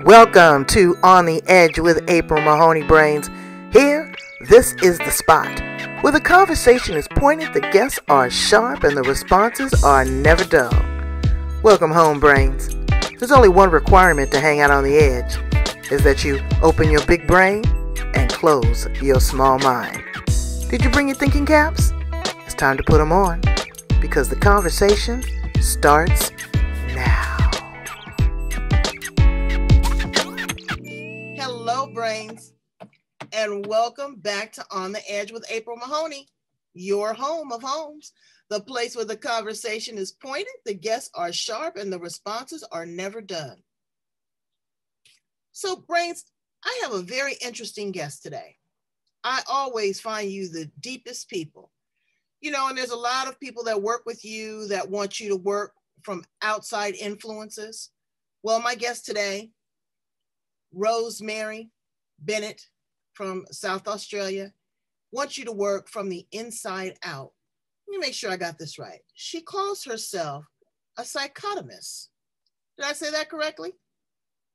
Welcome to On the Edge with April Mahoney Brains. Here, this is the spot where the conversation is pointed, the guests are sharp, and the responses are never dull. Welcome home, Brains. There's only one requirement to hang out on the edge, is that you open your big brain and close your small mind. Did you bring your thinking caps? It's time to put them on, because the conversation starts now. Hello, Brains, and welcome back to On the Edge with April Mahoney, your home of homes, the place where the conversation is pointed, the guests are sharp, and the responses are never done. So, Brains, I have a very interesting guest today. I always find you the deepest people. You know, and there's a lot of people that work with you that want you to work from outside influences. Well, my guest today, Rosemary Bennett from South Australia, wants you to work from the inside out. Let me make sure I got this right. She calls herself a psychonomist. Did I say that correctly?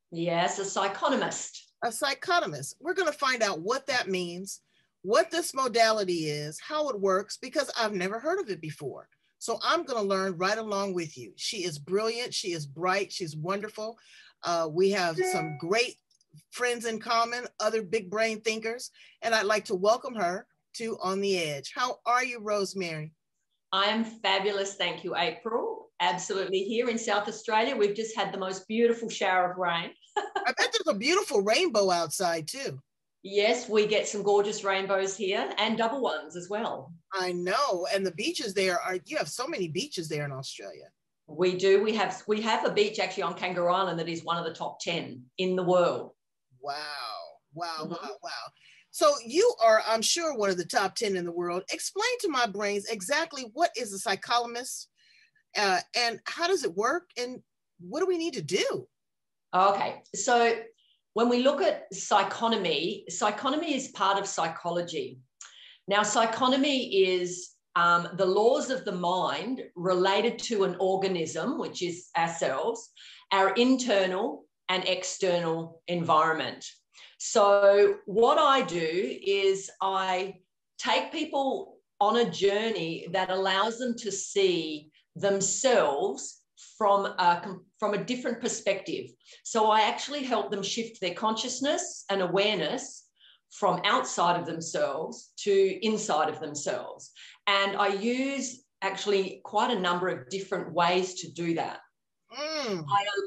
Yes, a psychonomist. A psychonomist. We're going to find out what that means, what this modality is, how it works, because I've never heard of it before. So I'm going to learn right along with you. She is brilliant. She is bright. She's wonderful. We have some great friends in common, other big brain thinkers, and I'd like to welcome her to On the Edge. How are you, Rosemary? I am fabulous. Thank you, April. Absolutely. Here in South Australia, we've just had the most beautiful shower of rain. I bet there's a beautiful rainbow outside too. Yes, we get some gorgeous rainbows here and double ones as well. I know. And the beaches there you have so many beaches there in Australia. We do. We have a beach actually on Kangaroo Island that is one of the top 10 in the world. Wow. Wow. So you are, I'm sure, one of the top 10 in the world. Explain to my brains exactly what is a psychonomist and how does it work and what do we need to do? Okay. So when we look at psychonomy is part of psychology. Now, psychonomy is the laws of the mind related to an organism, which is ourselves, our internal and external environment. So what I do is I take people on a journey that allows them to see themselves from a different perspective. So I actually help them shift their consciousness and awareness from outside of themselves to inside of themselves. And I use actually quite a number of different ways to do that.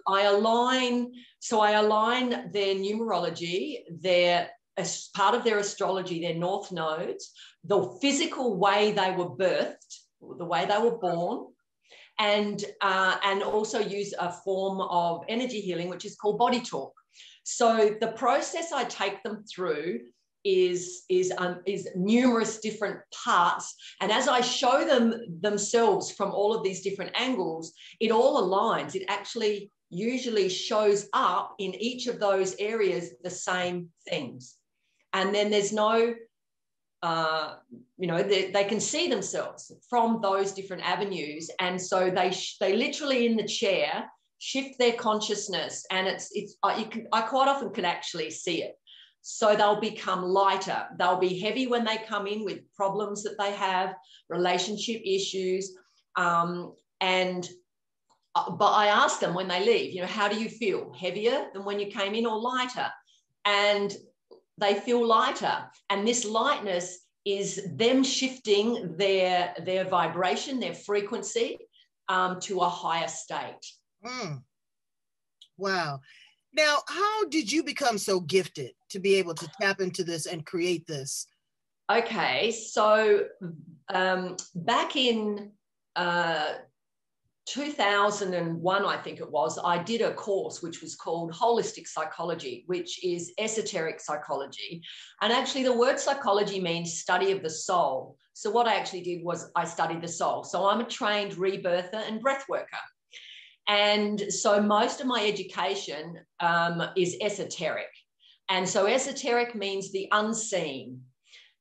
I align their numerology, as part of their astrology, their north nodes, the physical way they were birthed, the way they were born, and also use a form of energy healing, which is called BodyTalk. So the process I take them through is numerous different parts. And as I show them themselves from all of these different angles, it all aligns. It actually usually shows up in each of those areas the same things. And then there's no, they can see themselves from those different avenues. And so they literally in the chair shift their consciousness, and I quite often can actually see it. So they'll become lighter. They'll be heavy when they come in with problems that they have, relationship issues. But I ask them when they leave, how do you feel? Heavier than when you came in or lighter? And they feel lighter. And this lightness is them shifting their vibration, their frequency to a higher state. Wow. Now, how did you become so gifted to be able to tap into this and create this? Okay, so back in 2001, I think it was, I did a course which was called Wholistic Psychology, which is esoteric psychology. And actually the word psychology means study of the soul. So what I actually did was I studied the soul. So I'm a trained rebirther and breath worker. And so most of my education is esoteric. And so esoteric means the unseen.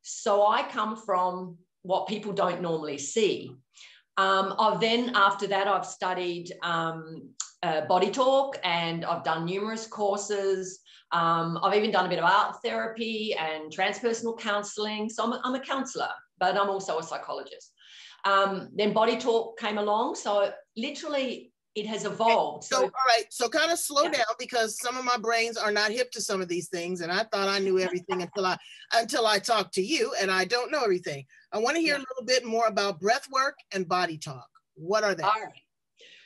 So I come from what people don't normally see. After that, I've studied BodyTalk, and I've done numerous courses. I've even done a bit of art therapy and transpersonal counselling. So I'm a counsellor, but I'm also a psychologist. Then BodyTalk came along. So literally it has evolved. So all right. So kind of slow down, because some of my brains are not hip to some of these things. And I thought I knew everything until I talked to you, and I don't know everything. I want to hear a little bit more about breath work and body talk. What are they? All right.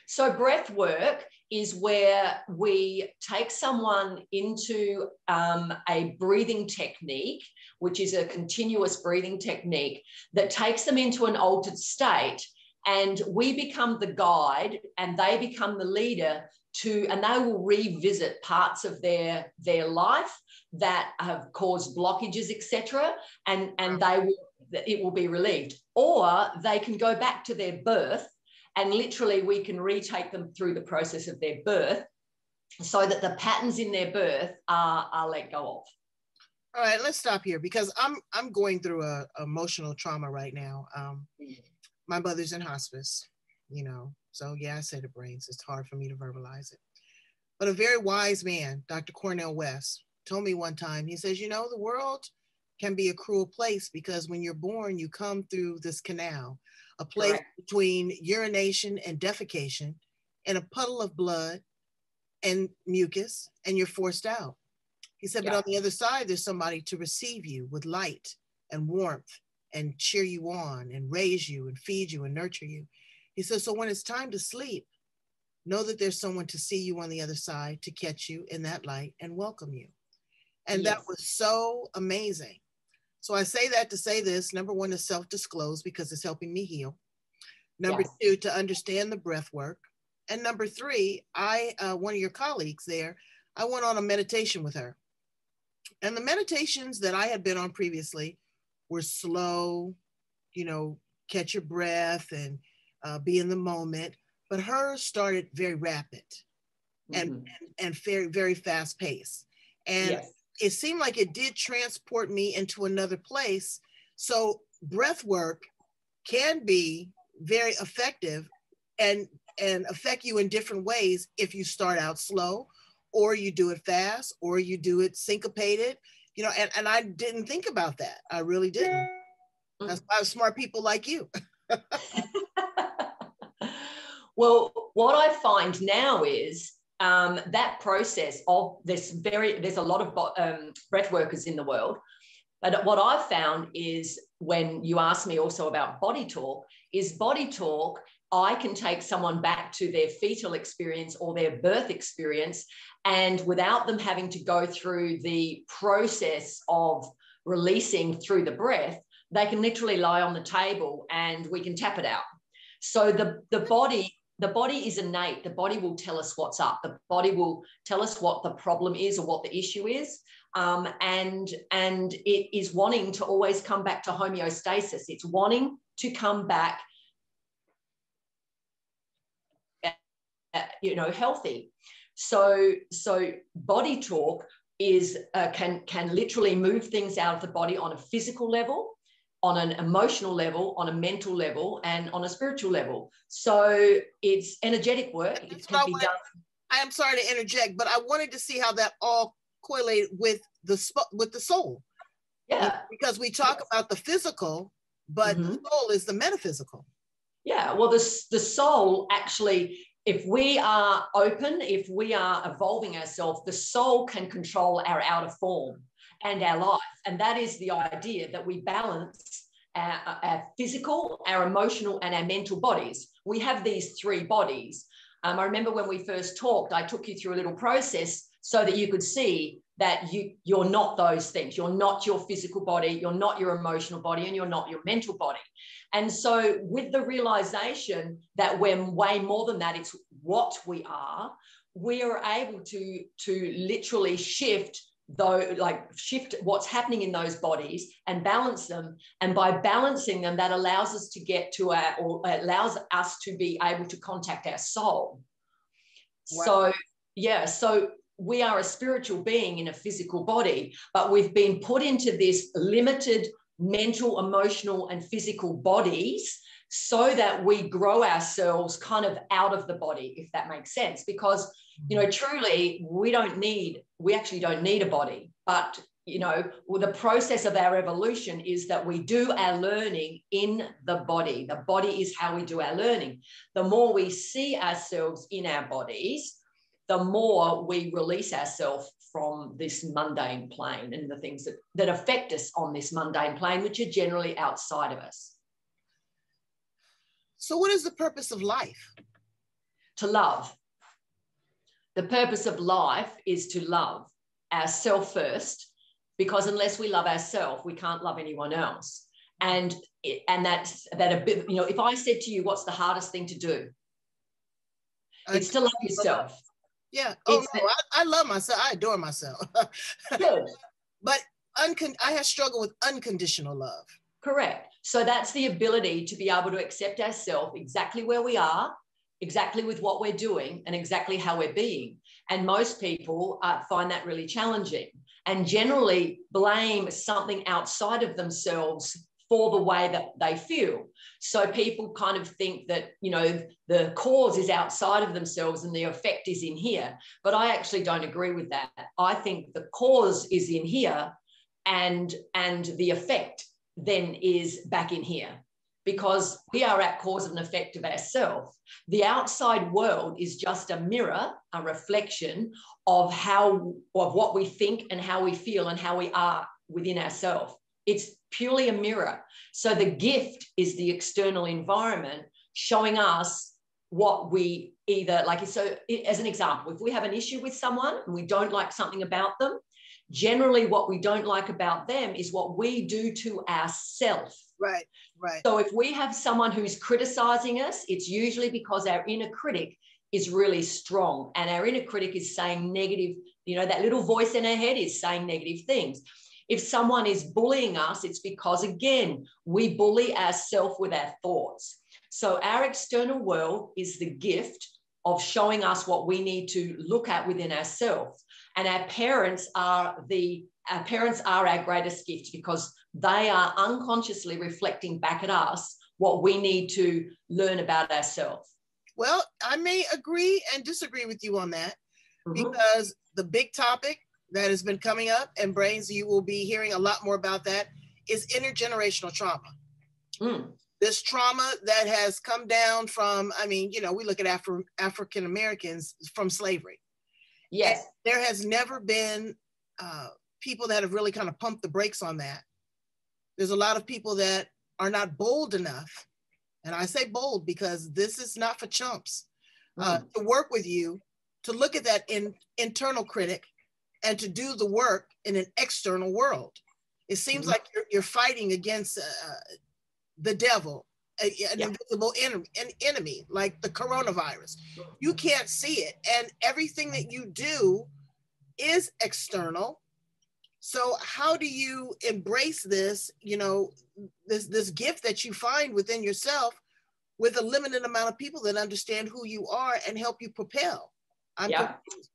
So breath work is where we take someone into a breathing technique, which is a continuous breathing technique that takes them into an altered state, and we become the guide and they become the leader and they will revisit parts of their life that have caused blockages, etc., and it will be relieved. Or they can go back to their birth, and literally we can retake them through the process of their birth so that the patterns in their birth are let go of. All right, let's stop here, because I'm going through a emotional trauma right now. My mother's in hospice, so yeah, I said it, brains. It's hard for me to verbalize it. But a very wise man, Dr. Cornel West, told me one time, he says, the world can be a cruel place, because when you're born, you come through this canal, a place between urination and defecation, and a puddle of blood and mucus, and you're forced out. He said, but on the other side, there's somebody to receive you with light and warmth and cheer you on and raise you and feed you and nurture you. He says, so when it's time to sleep, know that there's someone to see you on the other side, to catch you in that light and welcome you. And that was so amazing. So I say that to say this: number one is self-disclose, because it's helping me heal. Number two, to understand the breath work. And number three, one of your colleagues there, I went on a meditation with her. And the meditations that I had been on previously were slow, catch your breath and be in the moment. But hers started very rapid and very, very fast paced. And it seemed like it did transport me into another place. So breath work can be very effective and affect you in different ways if you start out slow, or you do it fast, or you do it syncopated, and I didn't think about that. I really didn't. That's why smart people like you. Well, what I find now is that process of there's a lot of breath workers in the world. But what I've found is, when you ask me also about body talk, I can take someone back to their fetal experience or their birth experience, and without them having to go through the process of releasing through the breath, they can literally lie on the table and we can tap it out. So the body is innate. The body will tell us what's up. The body will tell us what the problem is or what the issue is. And it is wanting to always come back to homeostasis. It's wanting to come back, healthy. So body talk is can literally move things out of the body on a physical level, on an emotional level, on a mental level, and on a spiritual level. So it's energetic work. It can be done. I am sorry to interject, but I wanted to see how that all correlated with the soul. Yeah. Because we talk about the physical, but the soul is the metaphysical. Yeah. Well, the soul actually, if we are open, if we are evolving ourselves, the soul can control our outer form and our life. And that is the idea, that we balance our physical, our emotional, and our mental bodies. We have these three bodies. I remember when we first talked, I took you through a little process so that you could see that you're not those things. You're not your physical body, you're not your emotional body, and you're not your mental body. And so with the realization that we're way more than that, it's what we are able to literally shift what's happening in those bodies and balance them. And by balancing them, that allows us to get to allows us to be able to contact our soul. Wow. So we are a spiritual being in a physical body, but we've been put into this limited mental, emotional, and physical bodies so that we grow ourselves kind of out of the body, if that makes sense. Because, truly, we actually don't need a body. But, the process of our evolution is that we do our learning in the body. The body is how we do our learning. The more we see ourselves in our bodies, the more we release ourselves from this mundane plane and the things that affect us on this mundane plane, which are generally outside of us. So what is the purpose of life? To love. The purpose of life is to love ourselves first, because unless we love ourselves, we can't love anyone else. And that's that a bit, if I said to you, what's the hardest thing to do? It's to love yourself. Yeah. Oh, no, I love myself. I adore myself. Good. But I have struggled with unconditional love. Correct. So that's the ability to be able to accept ourselves exactly where we are, exactly with what we're doing, and exactly how we're being. And most people find that really challenging and generally blame something outside of themselves for the way that they feel. So people kind of think that, the cause is outside of themselves and the effect is in here. But I actually don't agree with that. I think the cause is in here and the effect then is back in here, because we are at cause and effect of ourselves. The outside world is just a mirror, a reflection of what we think and how we feel and how we are within ourselves. It's purely a mirror. So the gift is the external environment showing us what we either like. So as an example, if we have an issue with someone and we don't like something about them, generally what we don't like about them is what we do to ourselves. Right, right. So if we have someone who's criticizing us, it's usually because our inner critic is really strong, and our inner critic is saying negative, that little voice in our head is saying negative things. If someone is bullying us, it's because, again, we bully ourselves with our thoughts. So our external world is the gift of showing us what we need to look at within ourselves. And our parents are our greatest gift, because they are unconsciously reflecting back at us what we need to learn about ourselves. Well, I may agree and disagree with you on that, because the big topic that has been coming up, and Brains, you will be hearing a lot more about that, is intergenerational trauma. This trauma that has come down from, we look at African Americans from slavery. Yes. And there has never been people that have really kind of pumped the brakes on that. There's a lot of people that are not bold enough, and I say bold because this is not for chumps, to work with you, to look at that internal critic and to do the work in an external world. It seems like you're fighting against the devil, an invisible enemy, like the coronavirus. You can't see it, and everything that you do is external. So how do you embrace this, this gift that you find within yourself with a limited amount of people that understand who you are and help you propel? Confused.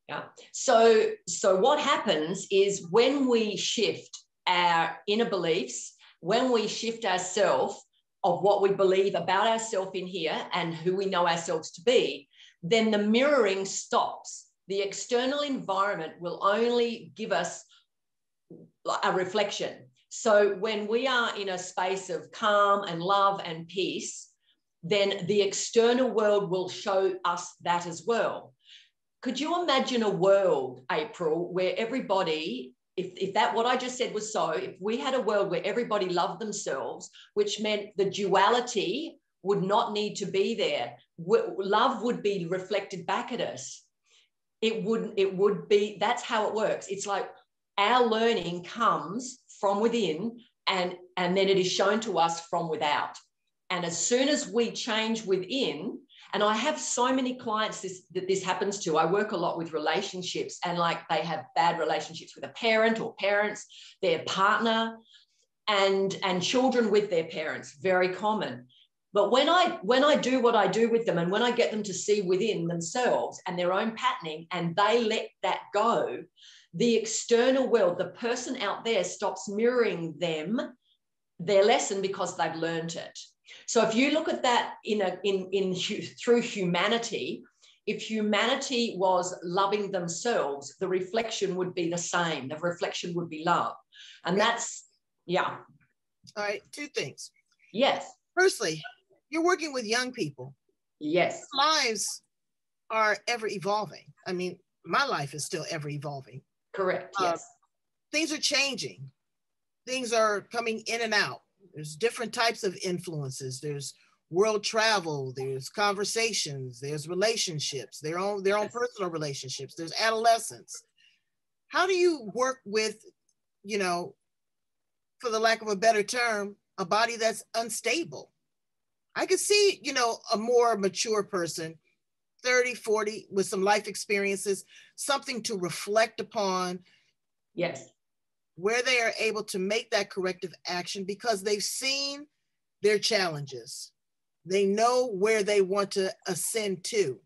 Yeah. So what happens is when we shift our inner beliefs, when we shift ourselves of what we believe about ourselves in here and who we know ourselves to be, then the mirroring stops. The external environment will only give us a reflection. So when we are in a space of calm and love and peace, then the external world will show us that as well. Could you imagine a world, April, where everybody, if that what I just said was so, if we had a world where everybody loved themselves, which meant the duality would not need to be there, love would be reflected back at us. It would be, that's how it works. It's like our learning comes from within and then it is shown to us from without. And as soon as we change within, and I have so many clients that this happens to. I work a lot with relationships, and like they have bad relationships with a parent or parents, their partner, and children with their parents, very common. But when I do what I do with them, and when I get them to see within themselves and their own patterning, and they let that go, the external world, the person out there stops mirroring them, their lesson, because they've learned it. So if you look at that through humanity, if humanity was loving themselves, the reflection would be the same. The reflection would be love. And that's, yeah. All right, two things. Yes. Firstly, you're working with young people. Yes. Lives are ever evolving. I mean, my life is still ever evolving. Correct, yes. Things are changing. Things are coming in and out. There's different types of influences. There's world travel, there's conversations, there's relationships, their own personal relationships, there's adolescence. How do you work with, you know, for the lack of a better term, a body that's unstable? I could see, you know, a more mature person, 30, 40, with some life experiences, something to reflect upon. Yes. Where they are able to make that corrective action because they've seen their challenges. They know where they want to ascend to.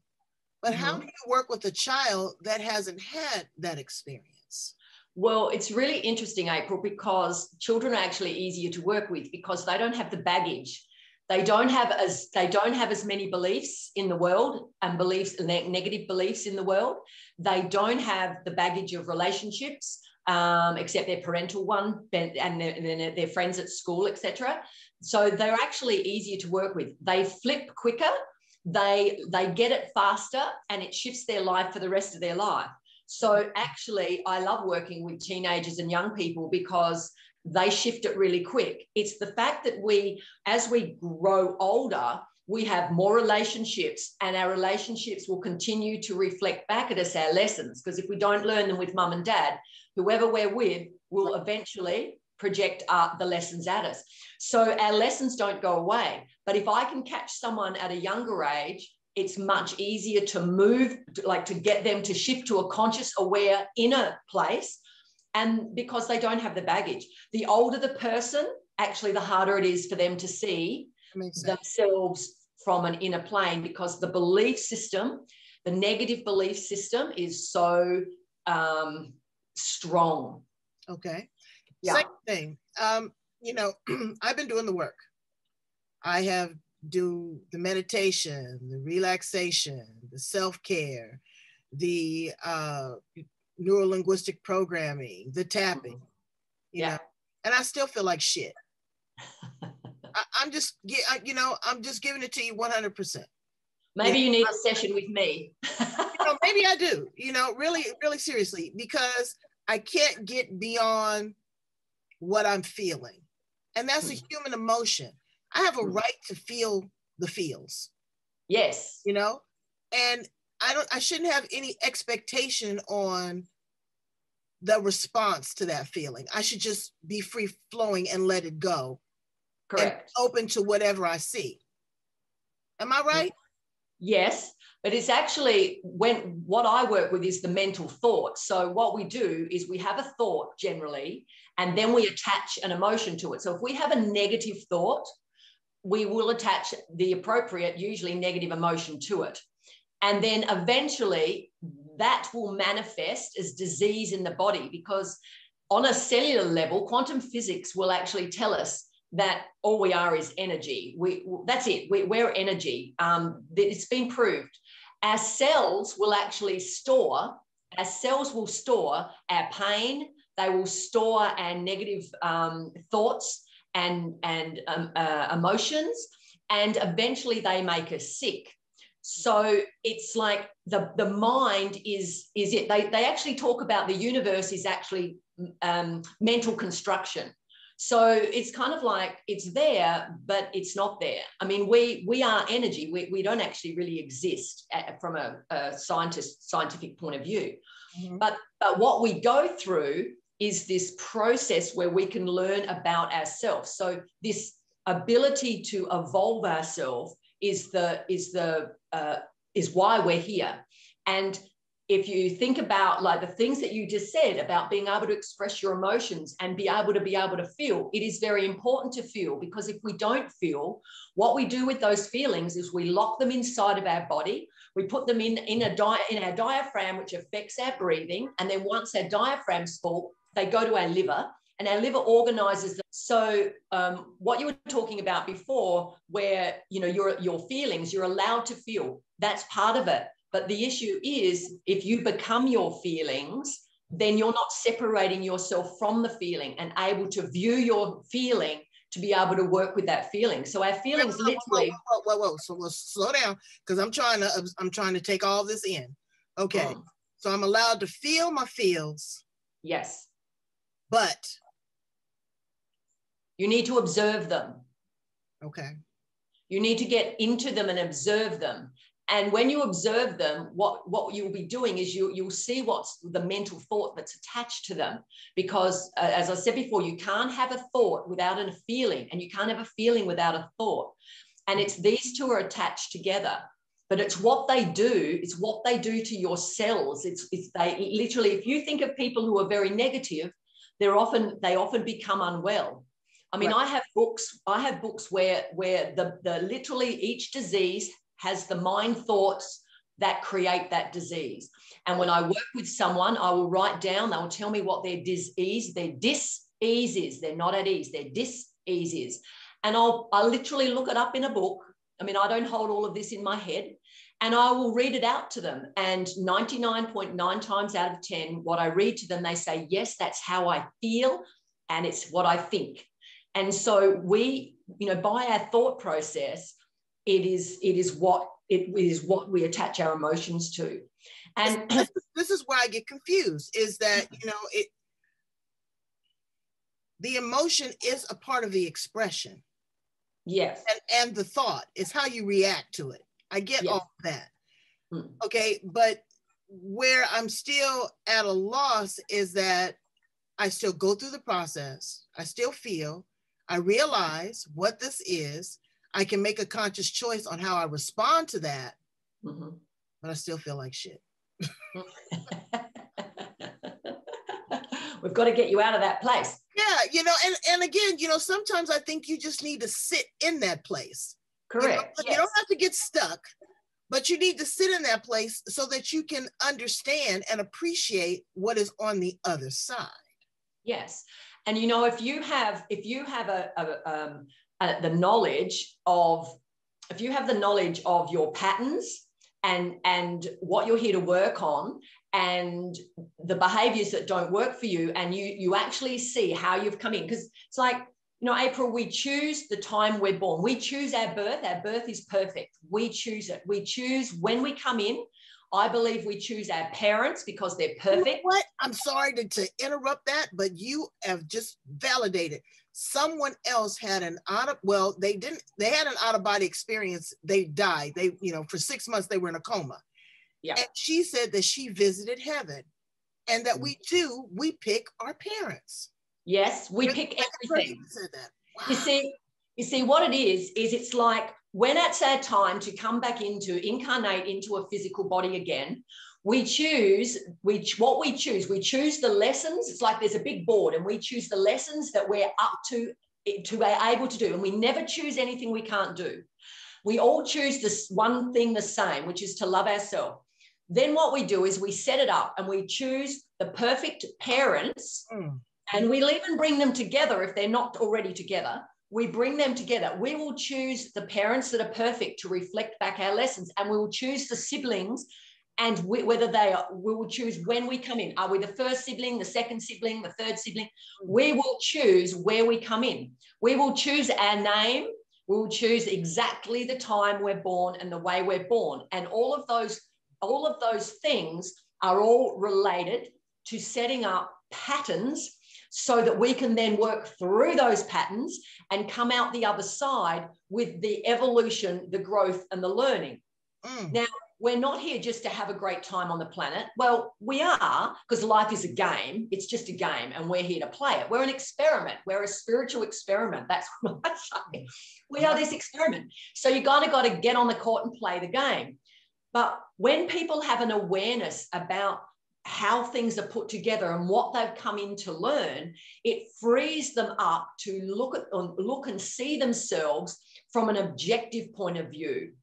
But how do you work with a child that hasn't had that experience? Well, it's really interesting, April, because children are actually easier to work with because they don't have the baggage. They don't have as many beliefs in the world and negative beliefs in the world. They don't have the baggage of relationships, except their parental one and their friends at school, etc. So they're actually easier to work with. They flip quicker, they get it faster, and it shifts their life for the rest of their life. So actually, I love working with teenagers and young people because they shift it really quick. It's the fact that as we grow older, we have more relationships, and our relationships will continue to reflect back at us our lessons. Because if we don't learn them with mum and dad, whoever we're with will eventually project the lessons at us. So our lessons don't go away. But if I can catch someone at a younger age, it's much easier to move, to get them to shift to a conscious, aware inner place. And because they don't have the baggage. The older the person, actually, the harder it is for them to see themselves from an inner plane, because the belief system, the negative belief system, is so strong. Okay. Yeah. Second thing, you know, I've been doing the work. I have do the meditation, the relaxation, the self-care, the neuro-linguistic programming, the tapping, you know, and I still feel like shit. I'm just giving it to you 100%. Maybe you need a session with me. Maybe I do, really, really seriously, because I can't get beyond what I'm feeling. And that's a human emotion. I have a right to feel the feels. Yes. And I shouldn't have any expectation on the response to that feeling. I should just be free flowing and let it go. Correct. And open to whatever I see. Am I right? Yes, but it's actually what I work with is the mental thought. So what we do is we have a thought generally, and then we attach an emotion to it. So if we have a negative thought, we will attach the appropriate, usually negative emotion to it. And then eventually that will manifest as disease in the body, because on a cellular level, quantum physics will actually tell us that all we are is energy. That's it. We're energy. It's been proved. Our cells will actually store our pain. They will store our negative thoughts and emotions, and eventually they make us sick. So it's like the mind is it. They actually talk about the universe is actually mental construction. So it's kind of like it's there, but it's not there. I mean, we are energy. We don't actually really exist from a scientific point of view. Mm-hmm. But what we go through is this process where we can learn about ourselves. So this ability to evolve ourselves is why we're here. And if you think about like the things that you just said about being able to express your emotions and be able to feel, it is very important to feel, because if we don't feel, what we do with those feelings is we lock them inside of our body. We put them in our diaphragm, which affects our breathing. And then once our diaphragm's full, they go to our liver. and our liver organizes them. So what you were talking about before, where, you know, your feelings, you're allowed to feel, that's part of it. But the issue is, if you become your feelings, then you're not separating yourself from the feeling and able to view your feeling to be able to work with that feeling. So our feelings literally. Whoa. So let's slow down, because I'm trying to take all this in. Okay. So I'm allowed to feel my feels. Yes. But you need to observe them. Okay. You need to get into them and observe them. And when you observe them, what you'll be doing is you'll see what's the mental thought that's attached to them. Because as I said before, you can't have a thought without a feeling, and you can't have a feeling without a thought. And it's these two are attached together. But it's what they do. It's what they do to your cells. It's they literally, if you think of people who are very negative, they often become unwell. I mean, right. I have books where the literally each disease has the mind thoughts that create that disease. And when I work with someone, I will write down, they'll tell me what their dis-ease is. They're not at ease, their dis-ease is. And I'll literally look it up in a book. I mean, I don't hold all of this in my head, and I will read it out to them. And 99.9 times out of 10, what I read to them, they say, yes, that's how I feel, and it's what I think. And so we, you know, by our thought process, it is what we attach our emotions to. And this is where I get confused, is that, you know, the emotion is a part of the expression. Yes. And the thought is how you react to it. I get all of that. Okay. But where I'm still at a loss is that I still go through the process. I still feel, I realize what this is. I can make a conscious choice on how I respond to that, but I still feel like shit. We've got to get you out of that place. Yeah, you know, and again, you know, sometimes I think you just need to sit in that place. Correct. You know? Yes. You don't have to get stuck, but you need to sit in that place so that you can understand and appreciate what is on the other side. Yes. And, you know, if you have the knowledge of your patterns and what you're here to work on, and the behaviors that don't work for you, and you actually see how you've come in, because it's like, you know, April, we choose the time we're born. We choose our birth. Our birth is perfect. We choose it. We choose when we come in. I believe we choose our parents because they're perfect. You know what? I'm sorry to interrupt that, but you have just validated. Someone else had they had an out-of-body experience. They died. For 6 months, they were in a coma. Yeah. And she said that she visited heaven, and that we pick our parents. Yes, we pick everything. Said that. Wow. You see what it is it's like when it's our time to come back incarnate into a physical body again, we choose the lessons. It's like there's a big board, and we choose the lessons that we're up to be able to do. And we never choose anything we can't do. We all choose this one thing the same, which is to love ourselves. Then what we do is we set it up and we choose the perfect parents, and we'll even bring them together if they're not already together. We bring them together. We will choose the parents that are perfect to reflect back our lessons, and we will choose the siblings, and we will choose when we come in. Are we the first sibling, the second sibling, the third sibling? We will choose where we come in. We will choose our name. We will choose exactly the time we're born and the way we're born. And all of those things are all related to setting up patterns so that we can then work through those patterns and come out the other side with the evolution, the growth, and the learning. Now, we're not here just to have a great time on the planet. Well, we are, because life is a game. It's just a game, and we're here to play it. We're an experiment. We're a spiritual experiment. That's what I say. We are this experiment. So you got to get on the court and play the game. But when people have an awareness about how things are put together and what they've come in to learn, it frees them up to look and see themselves from an objective point of view.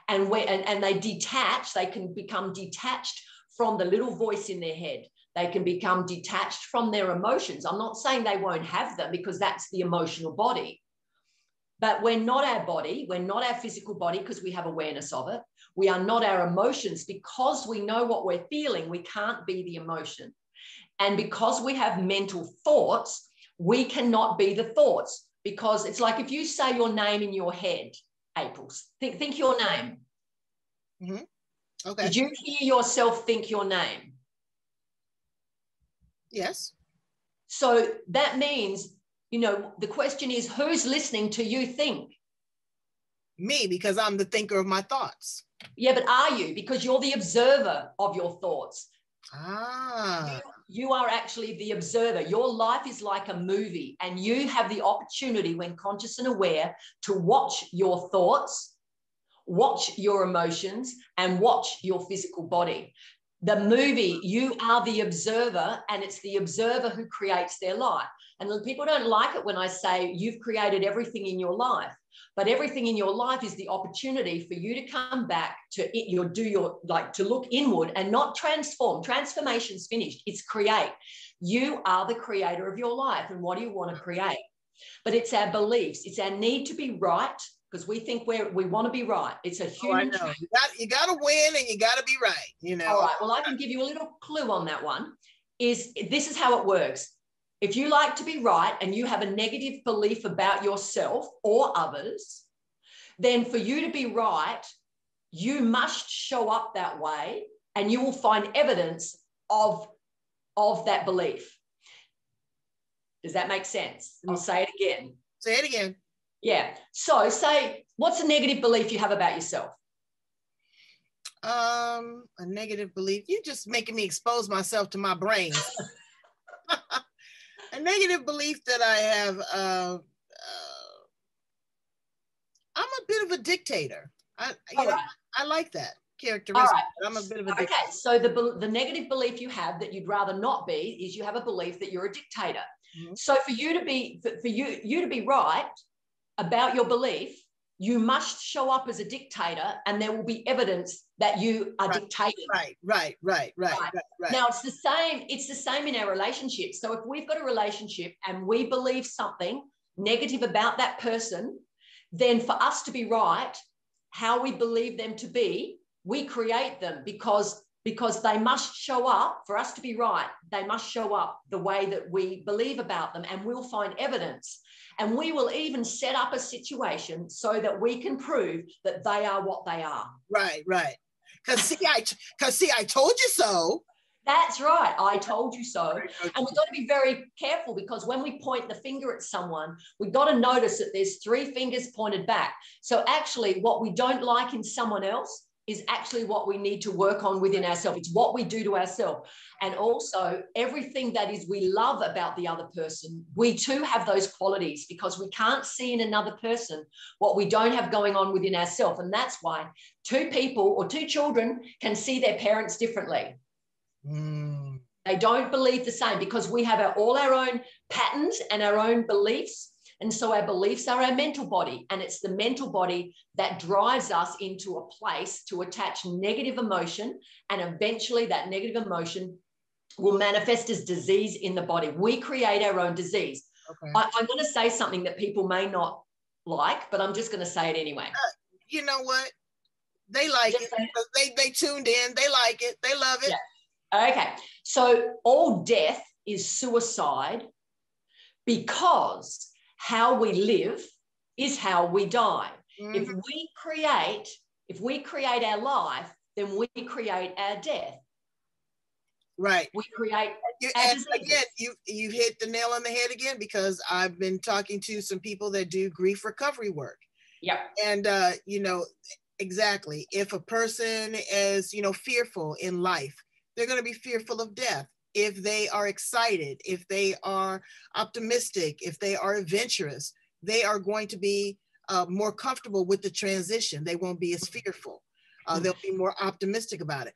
And they can become detached from the little voice in their head, They can become detached from their emotions. I'm not saying they won't have them, because that's the emotional body. But we're not our body. We're not our physical body because we have awareness of it. We are not our emotions because we know what we're feeling. We can't be the emotion. And because we have mental thoughts, we cannot be the thoughts, because it's like if you say your name in your head, April, think your name. Mm-hmm. Okay. Did you hear yourself think your name? Yes. So that means, you know, the question is, who's listening to you think? Me, because I'm the thinker of my thoughts. Yeah, but are you? Because you're the observer of your thoughts. Ah. You are actually the observer. Your life is like a movie, and you have the opportunity, when conscious and aware, to watch your thoughts, watch your emotions, and watch your physical body. The movie, you are the observer, and it's the observer who creates their life. And people don't like it when I say you've created everything in your life, but everything in your life is the opportunity for you to come back to it, to look inward and not transform. Transformation's finished. It's create. You are the creator of your life. And what do you want to create? But it's our beliefs. It's our need to be right, because we think we want to be right. It's a human trait. You got to win and you got to be right, you know. All right. Well, I can give you a little clue on that one. This is how it works. If you like to be right and you have a negative belief about yourself or others, then for you to be right, you must show up that way, and you will find evidence of that belief. Does that make sense? I'll say it again. Say it again. Yeah. So say, what's a negative belief you have about yourself? A negative belief. You're just making me expose myself to my brain. A negative belief that I have, I'm a bit of a dictator. I like that characteristic. Right. I'm a bit of a dictator. Okay, so the negative belief you have that you'd rather not be is you have a belief that you're a dictator. Mm-hmm. So for you to be right about your belief, you must show up as a dictator, and there will be evidence that you are dictating. Right. Now it's the same in our relationships. So if we've got a relationship and we believe something negative about that person, then for us to be right, how we believe them to be, we create them, because they must show up. For us to be right, they must show up the way that we believe about them, and we'll find evidence. And we will even set up a situation so that we can prove that they are what they are. Right. Because see, I told you so. That's right. I told you so. And we've got to be very careful, because when we point the finger at someone, we've got to notice that there's 3 fingers pointed back. So actually what we don't like in someone else is actually what we need to work on within ourselves. It's what we do to ourselves. And also everything that is we love about the other person, we too have those qualities, because we can't see in another person what we don't have going on within ourselves. And that's why 2 people or 2 children can see their parents differently. They don't believe the same, because we have all our own patterns and our own beliefs. And so our beliefs are our mental body, and it's the mental body that drives us into a place to attach negative emotion, and eventually that negative emotion will manifest as disease in the body. We create our own disease. Okay. I'm going to say something that people may not like, but I'm just going to say it anyway. You know what? They like it. They tuned in. They like it. They love it. Yeah. Okay. So all death is suicide, because how we live is how we die. Mm-hmm. If we create our life, then we create our death. Right. We create. And again, you hit the nail on the head again, because I've been talking to some people that do grief recovery work. Yeah. And exactly. If a person is, fearful in life, they're going to be fearful of death. If they are excited, if they are optimistic, if they are adventurous, they are going to be more comfortable with the transition. They won't be as fearful. They'll be more optimistic about it.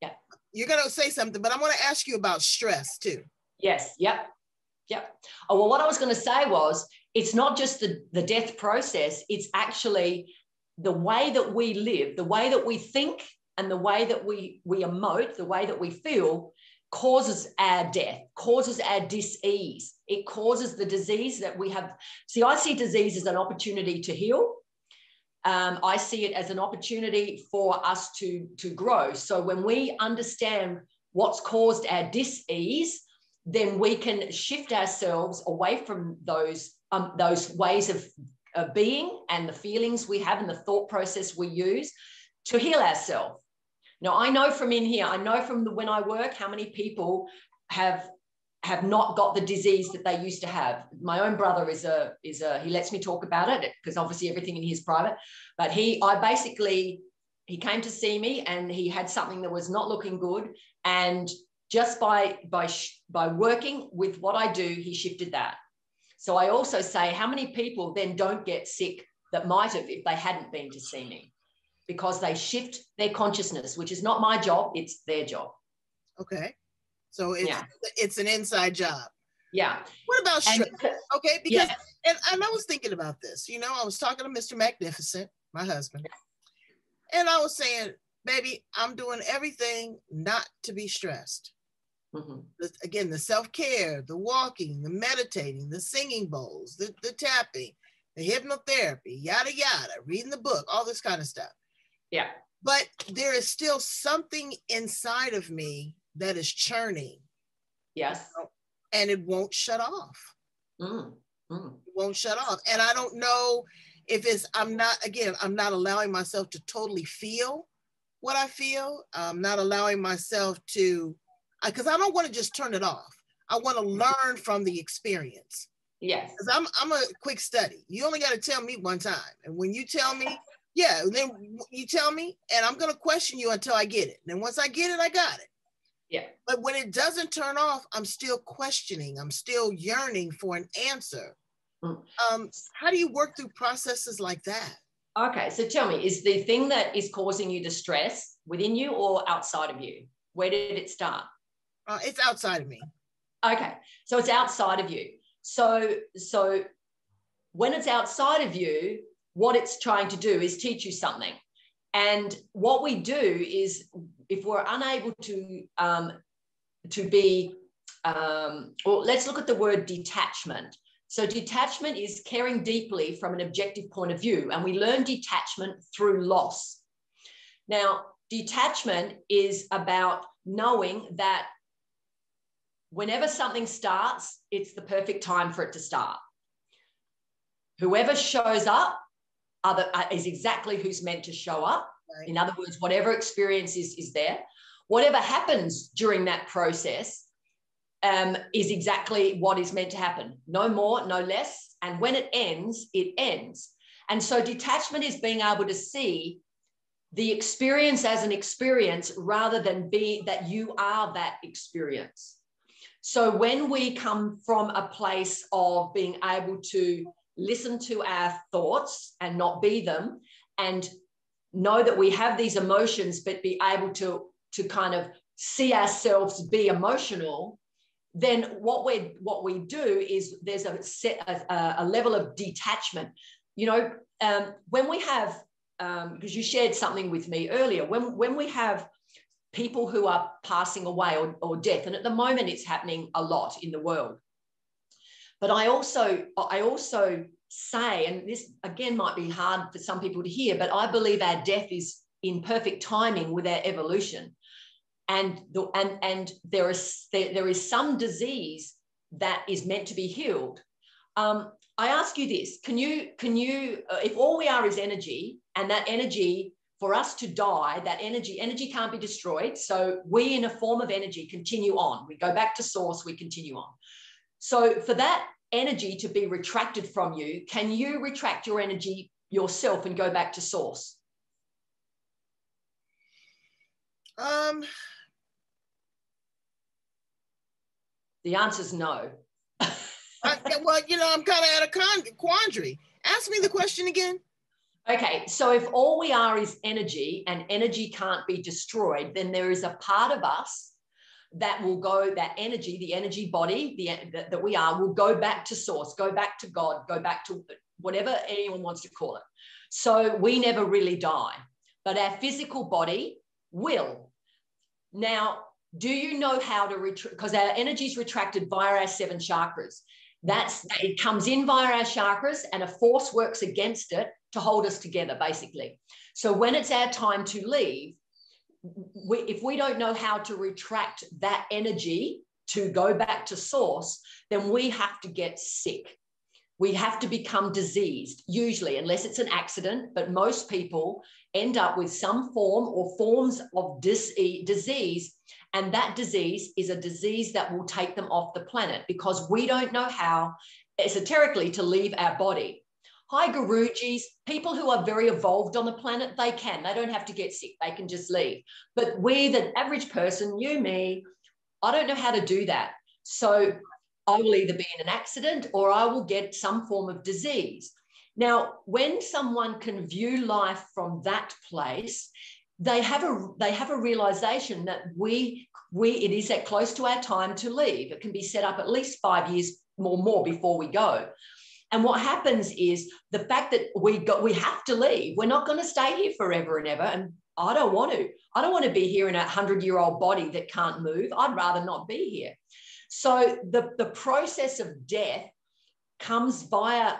Yeah. You're going to say something, but I want to ask you about stress too. Yes. Yep. Oh, well, what I was going to say was, it's not just the death process. It's actually the way that we live, the way that we think, and the way that we emote, the way that we feel, causes our death, causes our dis-ease. It causes the disease that we have. See, I see disease as an opportunity to heal. I see it as an opportunity for us to grow. So when we understand what's caused our dis-ease, then we can shift ourselves away from those ways of being and the feelings we have and the thought process we use to heal ourselves. Now, I know from in here, I know from when I work, how many people have not got the disease that they used to have. My own brother he lets me talk about it because obviously everything in here is private, but he came to see me and he had something that was not looking good. And just by working with what I do, he shifted that. So I also say, how many people then don't get sick that might have if they hadn't been to see me? Because they shift their consciousness, which is not my job, it's their job. Okay. So it's an inside job. Yeah. What about stress? Okay, because and I was thinking about this. You know, I was talking to Mr. Magnificent, my husband, and I was saying, baby, I'm doing everything not to be stressed. Mm-hmm. Again, the self-care, the walking, the meditating, the singing bowls, the tapping, the hypnotherapy, yada, yada, reading the book, all this kind of stuff. Yeah. But there is still something inside of me that is churning. Yes. And it won't shut off. It won't shut off. And I don't know if I'm not allowing myself to totally feel what I feel. I'm not allowing myself to, because I don't want to just turn it off. I want to learn from the experience. Yes. Because I'm a quick study. You only got to tell me one time. And when you tell me, then you tell me, and I'm going to question you until I get it. And then once I get it, I got it. Yeah. But when it doesn't turn off, I'm still questioning. I'm still yearning for an answer. How do you work through processes like that? Okay. So tell me, is the thing that is causing you distress within you or outside of you? Where did it start? It's outside of me. Okay. So it's outside of you. So when it's outside of you, what it's trying to do is teach you something. And what we do is, if we're unable to be, well, let's look at the word detachment. So detachment is caring deeply from an objective point of view. And we learn detachment through loss. Now, detachment is about knowing that whenever something starts, it's the perfect time for it to start. Whoever shows up is exactly who's meant to show up. Right. In other words, whatever experience is there. Whatever happens during that process is exactly what is meant to happen. No more, no less. And when it ends, it ends. And so detachment is being able to see the experience as an experience rather than be that you are that experience. So when we come from a place of being able to listen to our thoughts and not be them, and know that we have these emotions, but be able to kind of see ourselves be emotional, then what we do is there's a level of detachment. You know, when we have, because you shared something with me earlier, when we have people who are passing away or death, and at the moment it's happening a lot in the world. But I also say, and this again might be hard for some people to hear, but I believe our death is in perfect timing with our evolution. And there is some disease that is meant to be healed. I ask you this, can you, if all we are is energy, and that energy, for us to die, that energy can't be destroyed. So we, in a form of energy, continue on. We go back to source, we continue on. So for that energy to be retracted from you, can you retract your energy yourself and go back to source? The answer is no. Well, you know, I'm kind of at a quandary. Ask me the question again. Okay, so if all we are is energy and energy can't be destroyed, then there is a part of us that will go, that energy, the energy body that we are, will go back to source, go back to God, go back to whatever anyone wants to call it. So we never really die, but our physical body will. Now, Do you know how to retract? Because our energy is retracted via our 7 chakras. It comes in via our chakras, and a force works against it to hold us together, basically. So when it's our time to leave, if we don't know how to retract that energy to go back to source, then we have to get sick. We have to become diseased, usually, unless it's an accident, but most people end up with some form or forms of disease, and that disease is a disease that will take them off the planet because we don't know how, esoterically, to leave our body. Hi, Gurujis, people who are very evolved on the planet, they don't have to get sick, they can just leave. But we, the average person, you, me, I don't know how to do that. So I will either be in an accident or I will get some form of disease. Now, when someone can view life from that place, they have a realization that it is that close to our time to leave. It can be set up at least 5 years more before we go. And what happens is the fact that we have to leave. We're not going to stay here forever and ever. And I don't want to. I don't want to be here in a 100-year-old body that can't move. I'd rather not be here. So the process of death comes via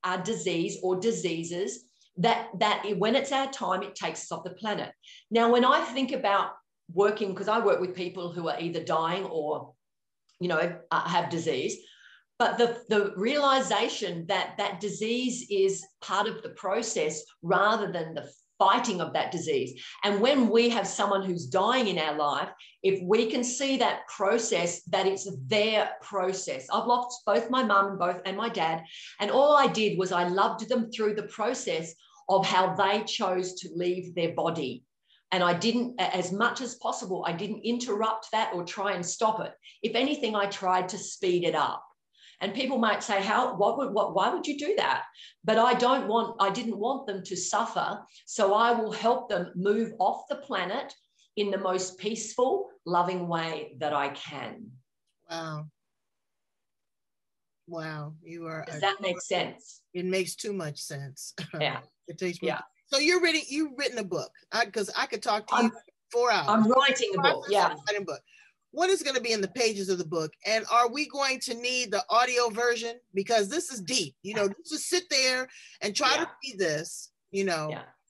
a disease or diseases that when it's our time, it takes us off the planet. Now, when I think about working, because I work with people who are either dying or, have disease, but the realization that disease is part of the process rather than the fighting of that disease. And when we have someone who's dying in our life, if we can see that process, that it's their process. I've lost both my mum and my dad, and all I did was I loved them through the process of how they chose to leave their body. And I didn't, as much as possible, I didn't interrupt that or try and stop it. If anything, I tried to speed it up. And people might say, why would you do that? But I didn't want them to suffer. So I will help them move off the planet in the most peaceful, loving way that I can. Wow. Wow. Does that make sense? It makes too much sense. Yeah. It takes me. Yeah. So you've written a book, because I could talk to you for 4 hours. I'm writing a book. Yeah. Writing a book. What is going to be in the pages of the book? And are we going to need the audio version? Because this is deep, just sit there and try to read this,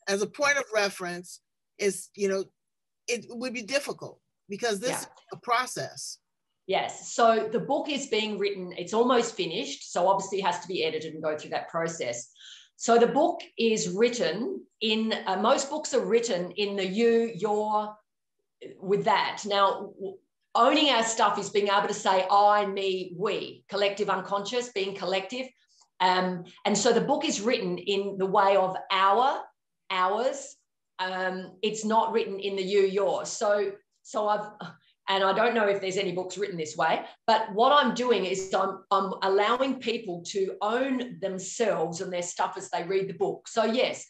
as a point of reference is, it would be difficult because this is a process. Yes. So the book is being written. It's almost finished. So obviously it has to be edited and go through that process. So the book is written in, most books are written in the your, with that. Now, owning our stuff is being able to say I, me, we, collective unconscious, being collective. And so the book is written in the way of ours. It's not written in the your. So and I don't know if there's any books written this way, but what I'm doing is I'm allowing people to own themselves and their stuff as they read the book. So yes,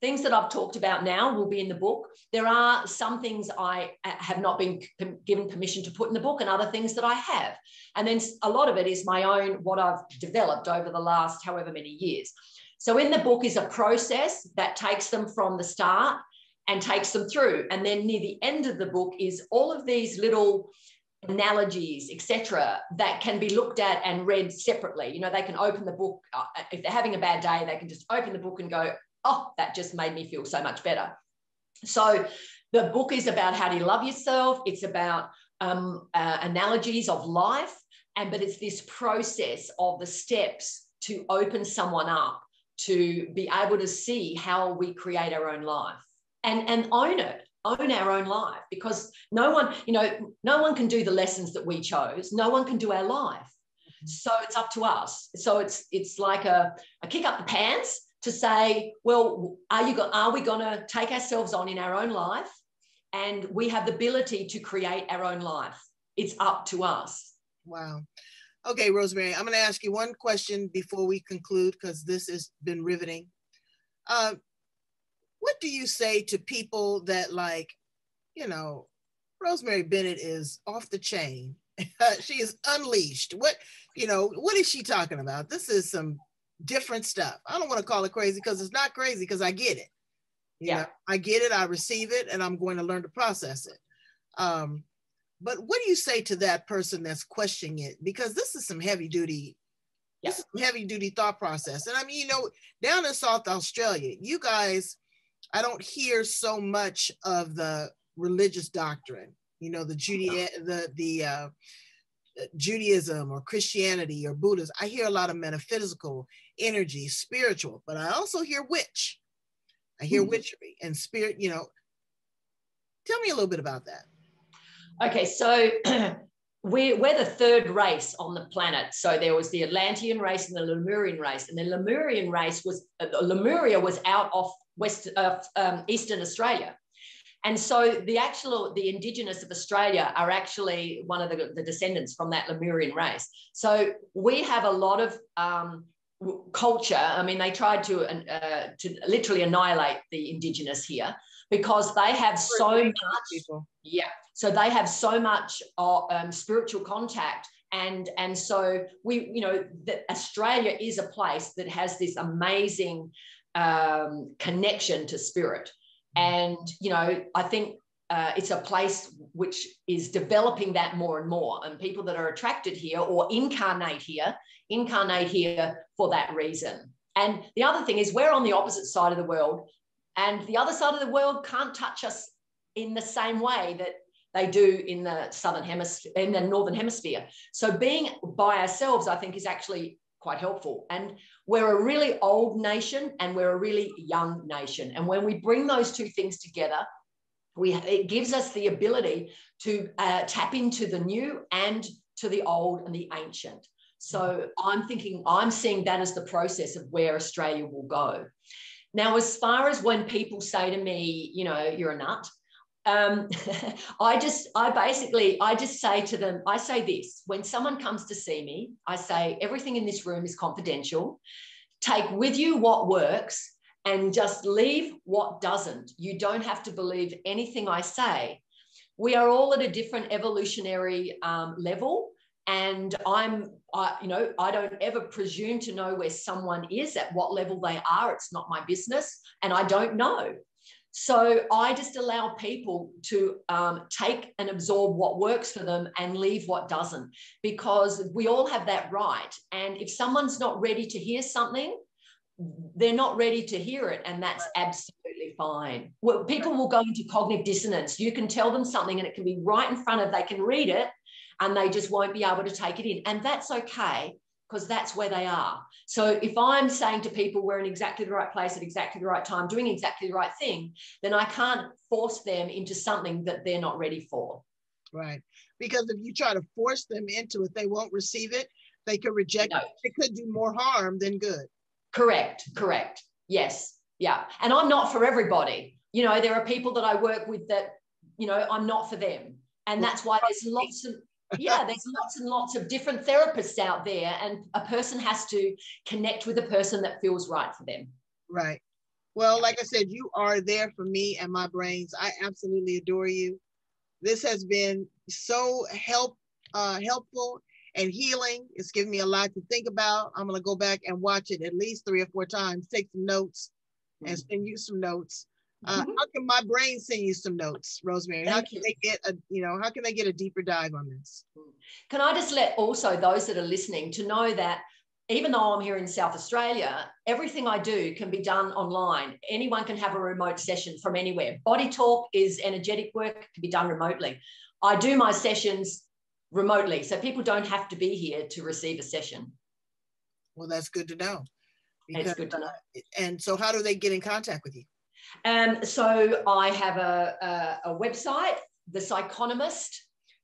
things that I've talked about now will be in the book. There are some things I have not been given permission to put in the book and other things that I have. And then a lot of it is my own, what I've developed over the last however many years. So in the book is a process that takes them from the start and takes them through. And then near the end of the book is all of these little analogies, etc., that can be looked at and read separately. They can open the book. If they're having a bad day, they can just open the book and go, oh, that just made me feel so much better. So the book is about how do you love yourself. It's about analogies of life. But it's this process of the steps to open someone up to be able to see how we create our own life and own our own life, because no one can do the lessons that we chose. No one can do our life. So it's up to us. So it's like a kick up the pants to say, well, are we going to take ourselves on in our own life? And we have the ability to create our own life. It's up to us. Wow. Okay, Rosemary, I'm going to ask you one question before we conclude, because this has been riveting. What do you say to people that Rosemary Bennett is off the chain? She is unleashed. What is she talking about? This is some different stuff. I don't want to call it crazy because it's not crazy, because I get it. You know, I get it, I receive it, and I'm going to learn to process it. But what do you say to that person that's questioning it? Because this is some heavy duty, this is some heavy duty thought process. And I mean, you know, down in South Australia, you guys, I don't hear so much of the religious doctrine, you know, the Judaism or Christianity or Buddhism. I hear a lot of metaphysical energy, spiritual, but I also hear witch. I hear witchery and spirit, you know. Tell me a little bit about that. Okay, so we're the third race on the planet. So there was the Atlantean race and the Lemurian race, and the Lemurian race was Lemuria was out of Eastern Australia. And so the indigenous of Australia are actually one of the descendants from that Lemurian race. So we have a lot of culture. I mean, they tried to literally annihilate the indigenous here because they have so much. Yeah. So they have so much spiritual contact. And so we, you know, that Australia is a place that has this amazing connection to spirit. And, you know, I think it's a place which is developing that more and more. And people that are attracted here or incarnate here for that reason. And the other thing is we're on the opposite side of the world, and the other side of the world can't touch us in the same way that they do in the southern hemisphere, in the northern hemisphere. So being by ourselves, I think, is actually quite helpful. And we're a really old nation and we're a really young nation. And when we bring those two things together, it gives us the ability to tap into the new and to the old and the ancient. So I'm seeing that as the process of where Australia will go. Now, as far as when people say to me, you know, you're a nut, I just say to them, I say this: when someone comes to see me, I say, everything in this room is confidential. Take with you what works and just leave what doesn't. You don't have to believe anything I say. We are all at a different evolutionary level. And I don't ever presume to know where someone is, at what level they are. It's not my business. And I don't know. So I just allow people to take and absorb what works for them and leave what doesn't, because we all have that right. And if someone's not ready to hear something, they're not ready to hear it. And that's absolutely fine. Well, people will go into cognitive dissonance. You can tell them something and it can be right in front of, they can read it and they just won't be able to take it in. And that's okay, because that's where they are. So if I'm saying to people we're in exactly the right place at exactly the right time, doing exactly the right thing, then I can't force them into something that they're not ready for. Right. Because if you try to force them into it, they won't receive it. They could reject it. It could do more harm than good. Correct. Yes. Yeah. And I'm not for everybody. You know, there are people that I work with that, you know, I'm not for them. And that's why there's lots and lots of different therapists out there, and a person has to connect with a person that feels right for them. Right. Well, like I said, you are there for me and my brains. I absolutely adore you. This has been so helpful and healing. It's given me a lot to think about. I'm going to go back and watch it at least 3 or 4 times, take some notes and send you some notes. How can my brain send you some notes, Rosemary? How can they get a deeper dive on this? Can I just let also those that are listening to know that even though I'm here in South Australia, everything I do can be done online. Anyone can have a remote session from anywhere. BodyTalk is energetic work, can be done remotely. I do my sessions remotely, so people don't have to be here to receive a session. Well, that's good to know. It's good to know. And so how do they get in contact with you? So I have a website, The Psychonomist.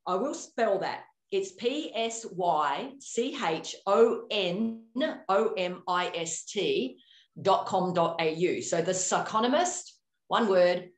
I will spell that. It's psychonomist.com.au. So The Psychonomist, one word,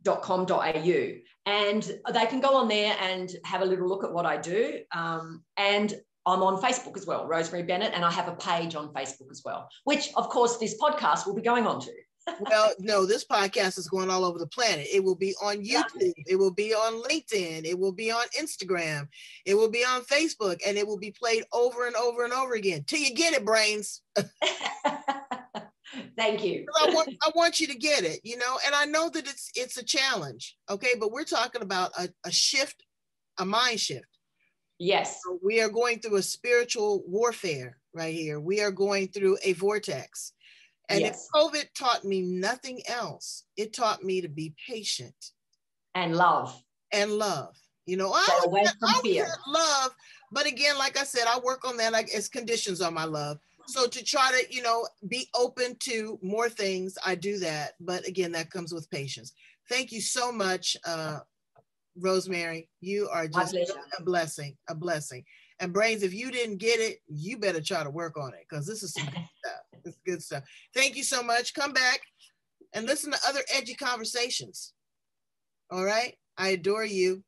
.com.au. And they can go on there and have a little look at what I do. And I'm on Facebook as well, Rosemary Bennett, and I have a page on Facebook as well, which, of course, this podcast will be going on to. Well, no, this podcast is going all over the planet. It will be on YouTube. It will be on LinkedIn. It will be on Instagram. It will be on Facebook, and it will be played over and over and over again till you get it, brains. Thank you. I want you to get it, you know, and I know that it's a challenge, okay? But we're talking about a shift, a mind shift. Yes. So we are going through a spiritual warfare right here. We are going through a vortex. And yes. if COVID taught me nothing else, it taught me to be patient. And love. And love. You know, I always had love, but again, like I said, I work on that like as conditions on my love. So to try to, you know, be open to more things, I do that. But again, that comes with patience. Thank you so much, Rosemary. You are just a blessing, a blessing. And Brains, if you didn't get it, you better try to work on it because this is some good stuff. It's good stuff. Thank you so much. Come back and listen to other edgy conversations. All right. I adore you.